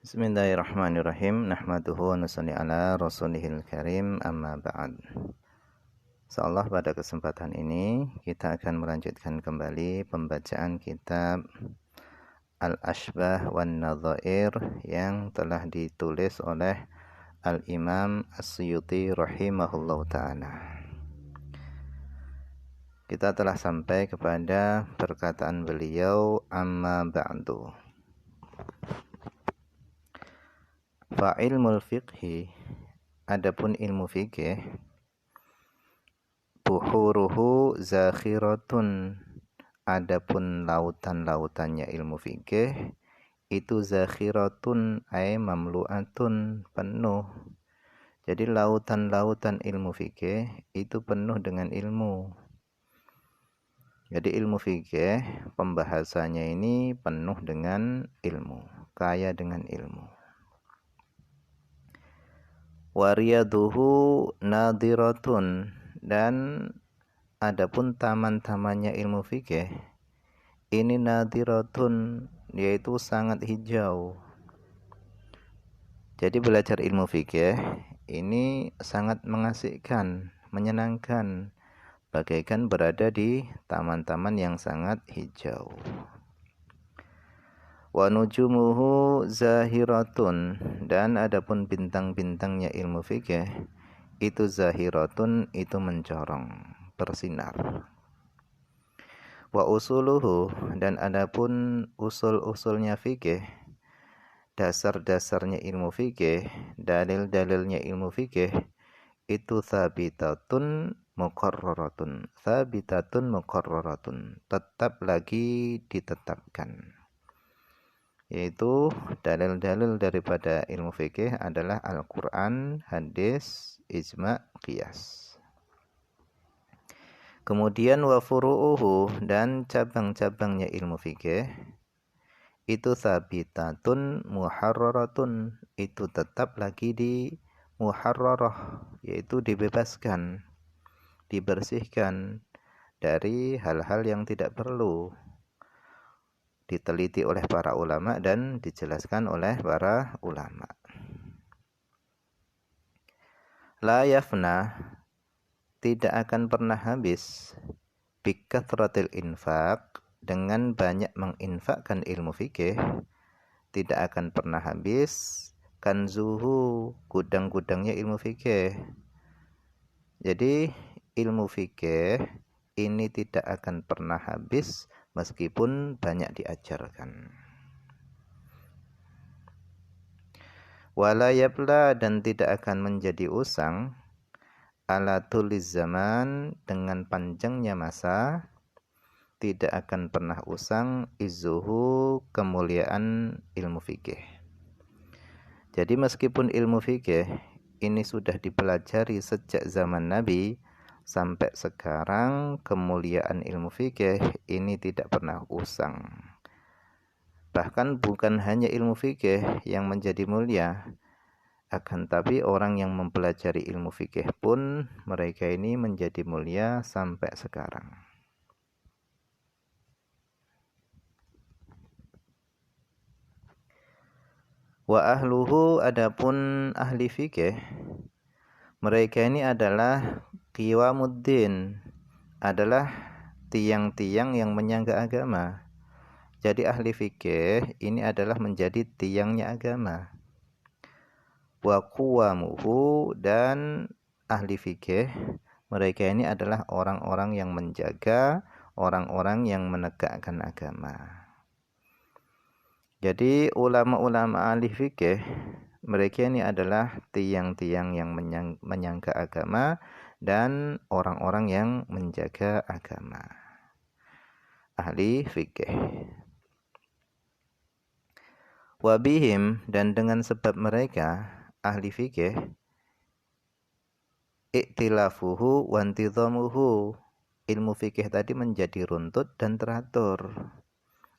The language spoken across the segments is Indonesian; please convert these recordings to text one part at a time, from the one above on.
Bismillahirrahmanirrahim. Nahmaduhu wa nusalli ala rasulihil karim, amma ba'd. Insyaallah pada kesempatan ini kita akan melanjutkan kembali pembacaan kitab Al-Ashbah wan Nadhair yang telah ditulis oleh Al-Imam As-Suyuti rahimahullahu ta'ala. Kita telah sampai kepada perkataan beliau, amma ba'du. Fa'ilmul fiqhi, adapun ilmu fikih, buhuruhu zakhiratun, adapun lautan-lautannya ilmu fikih itu zakhiratun ay mamlu'atun, penuh. Jadi lautan-lautan ilmu fikih itu penuh dengan ilmu. Jadi ilmu fikih pembahasannya ini penuh dengan ilmu, kaya dengan ilmu. Wariyaduhu nadiratun, dan adapun taman-tamannya ilmu fikih ini nadiratun, yaitu sangat hijau. Jadi belajar ilmu fikih ini sangat mengasihkan, menyenangkan, bagaikan berada di taman-taman yang sangat hijau. Wa nujumuhu zahiratun, dan adapun bintang-bintangnya ilmu fikih itu zahiratun, itu mencorong, bersinar. Wa usuluhu, dan adapun usul-usulnya fikih, dasar-dasarnya ilmu fikih, dalil-dalilnya ilmu fikih itu thabitatun muqarraratun, thabitatun muqarraratun, tetap lagi ditetapkan. Yaitu dalil-dalil daripada ilmu fikih adalah Al-Quran, hadis, ijma', qiyas. Kemudian wa furu'uhu, dan cabang-cabangnya ilmu fikih itu thabitatun muharraratun, itu tetap lagi di muharrarah, yaitu dibebaskan, dibersihkan dari hal-hal yang tidak perlu, diteliti oleh para ulama dan dijelaskan oleh para ulama. La yafna, tidak akan pernah habis, bikathratil infaq, dengan banyak menginfakkan ilmu fikih, tidak akan pernah habis kanzuhu, gudang-gudangnya ilmu fikih. Jadi ilmu fikih ini tidak akan pernah habis meskipun banyak diajarkan. Wala yabla, dan tidak akan menjadi usang, ala tuliz zaman, dengan panjangnya masa, tidak akan pernah usang izzuhu, kemuliaan ilmu fikih. Jadi meskipun ilmu fikih ini sudah dipelajari sejak zaman Nabi sampai sekarang, kemuliaan ilmu fikih ini tidak pernah usang. Bahkan bukan hanya ilmu fikih yang menjadi mulia, akan tapi orang yang mempelajari ilmu fikih pun mereka ini menjadi mulia sampai sekarang. Wa ahluhu, adapun ahli fikih, mereka ini adalah qiwamuddin, adalah tiang-tiang yang menyangga agama. Jadi ahli fikih ini adalah menjadi tiangnya agama. Wa quwamuhu, dan ahli fikih mereka ini adalah orang-orang yang menjaga, orang-orang yang menegakkan agama. Jadi ulama-ulama ahli fikih mereka ini adalah tiang-tiang yang menyangga agama dan orang-orang yang menjaga agama. Ahli fikih. Wabihim, dan dengan sebab mereka ahli fikih, iktilafuhu wantidhamuhu, ilmu fikih tadi menjadi runtut dan teratur.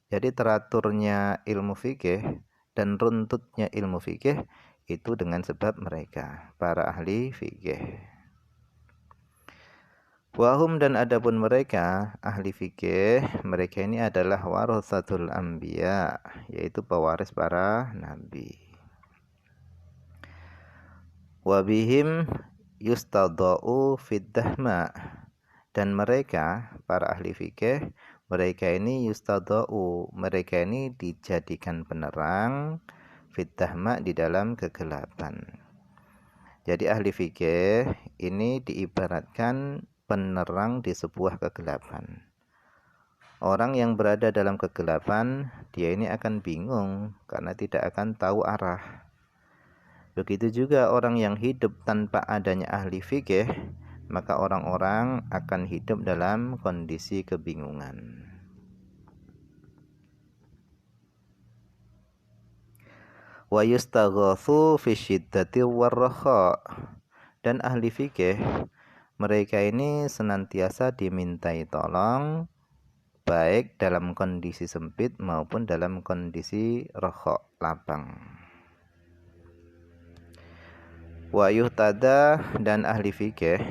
Jadi teraturnya ilmu fikih dan runtutnya ilmu fikih itu dengan sebab mereka, para ahli fikih. Wahum, dan adapun mereka ahli fikih, mereka ini adalah waratsatul anbiya, yaitu pewaris para nabi. Wa bihim yustadau fid dahma, dan mereka para ahli fikih, mereka ini yustadau, mereka ini dijadikan penerang fid dahma, di dalam kegelapan. Jadi ahli fikih ini diibaratkan penerang di sebuah kegelapan. Orang yang berada dalam kegelapan, dia ini akan bingung karena tidak akan tahu arah. Begitu juga orang yang hidup tanpa adanya ahli fikih, maka orang-orang akan hidup dalam kondisi kebingungan. Wa yustaghatsu fi syiddati warraha, dan ahli fikih mereka ini senantiasa dimintai tolong baik dalam kondisi sempit maupun dalam kondisi raha, lapang. Wa yuhtada, dan ahli fikih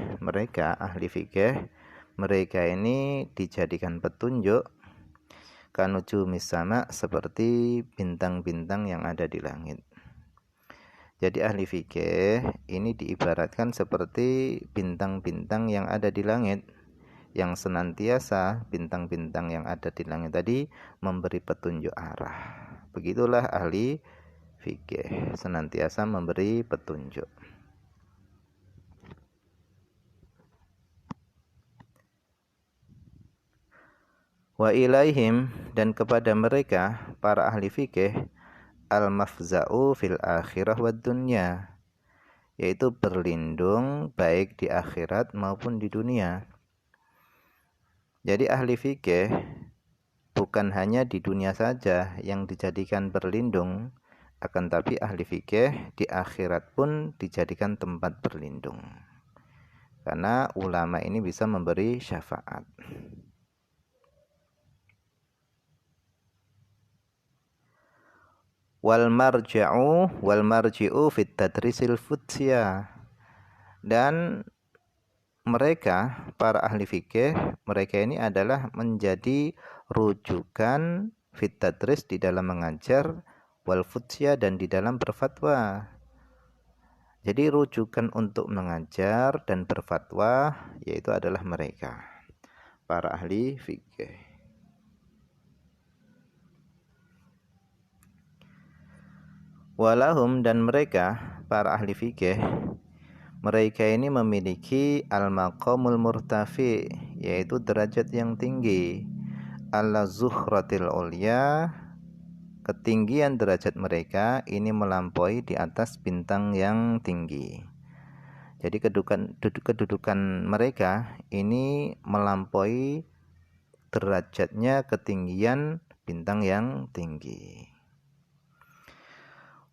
mereka ini dijadikan petunjuk kanujumis sama, seperti bintang-bintang yang ada di langit. Jadi ahli fikih ini diibaratkan seperti bintang-bintang yang ada di langit, yang senantiasa bintang-bintang yang ada di langit tadi memberi petunjuk arah. Begitulah ahli fikih, senantiasa memberi petunjuk. Wa ilaihim, dan kepada mereka para ahli fikih, al-mafza'u fil akhirah wad dunya, yaitu berlindung baik di akhirat maupun di dunia. Jadi ahli fikih bukan hanya di dunia saja yang dijadikan berlindung, akan tapi ahli fikih di akhirat pun dijadikan tempat berlindung. Karena ulama ini bisa memberi syafaat. Wal marji'u fit tadrisil futsya, dan mereka para ahli fikih, mereka ini adalah menjadi rujukan fit tadris, di dalam mengajar, wal futsya, dan di dalam berfatwa. Jadi rujukan untuk mengajar dan berfatwa yaitu adalah mereka para ahli fikih. Walahum, dan mereka para ahli fikih, mereka ini memiliki al-maqamul murtafi, yaitu derajat yang tinggi, ala zuhratil ulya, ketinggian derajat mereka ini melampaui di atas bintang yang tinggi. Jadi kedudukan mereka ini melampaui derajatnya ketinggian bintang yang tinggi.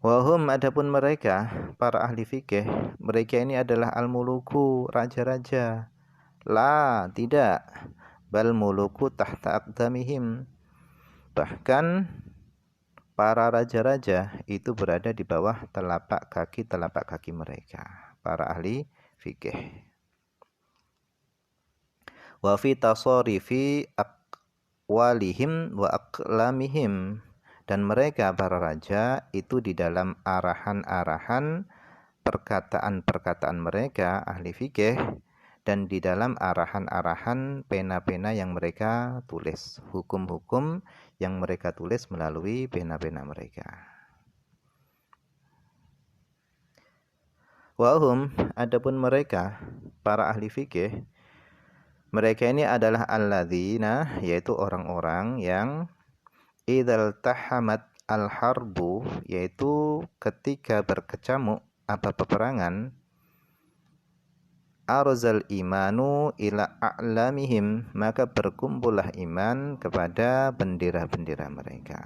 Wahum, adapun mereka para ahli fikih, mereka ini adalah al-muluku, raja-raja. La, tidak. Bal muluku tahta aqdamihim. Bahkan para raja-raja itu berada di bawah telapak kaki mereka, para ahli fikih. Wa fi tasarifi aqwalihim wa aqlamihim, dan mereka para raja itu di dalam arahan-arahan perkataan-perkataan mereka ahli fikih, dan di dalam arahan-arahan pena-pena yang mereka tulis, hukum-hukum yang mereka tulis melalui pena-pena mereka. Wahum, adapun mereka para ahli fikih, mereka ini adalah alladzina, yaitu orang-orang yang idzal tahamat al-harbu, yaitu ketika berkecamuk apa peperangan, arzal imanu ila a'lamihim, maka berkumpullah iman kepada bendera-bendera mereka.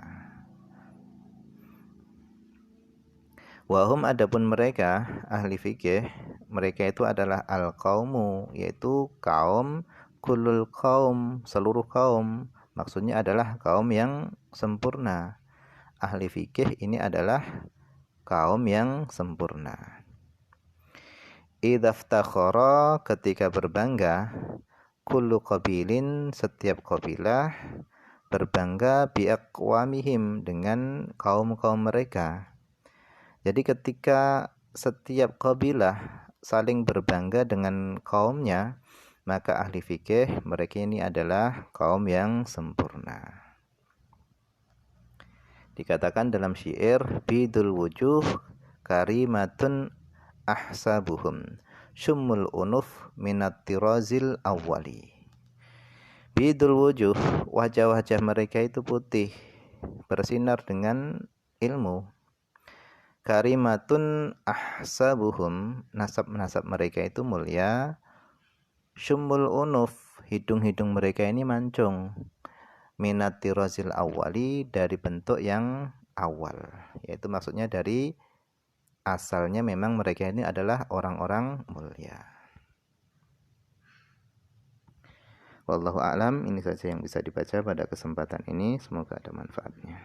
Wahum, adapun mereka ahli fikih, mereka itu adalah al-qaumu, yaitu kaum, kullul kaum, seluruh kaum, maksudnya adalah kaum yang sempurna. Ahli fikih ini adalah kaum yang sempurna. Idaftakhara, ketika berbangga, kullu qabilin, setiap qabilah berbangga, biaqwamihim, dengan kaum-kaum mereka. Jadi ketika setiap kabilah saling berbangga dengan kaumnya, maka ahli fikih mereka ini adalah kaum yang sempurna. Dikatakan dalam syair, bidul wujuh karimatun ahsabuhum syummul unuf minat tirazil awwali. Bidul wujuh, wajah-wajah mereka itu putih, bersinar dengan ilmu. Karimatun ahsabuhum, nasab-nasab mereka itu mulia. Syummul unuf, hidung-hidung mereka ini mancung. Minat tirazil awwali, dari bentuk yang awal, yaitu maksudnya dari asalnya memang mereka ini adalah orang-orang mulia. Wallahu a'lam, ini saja yang bisa dibaca pada kesempatan ini, semoga ada manfaatnya.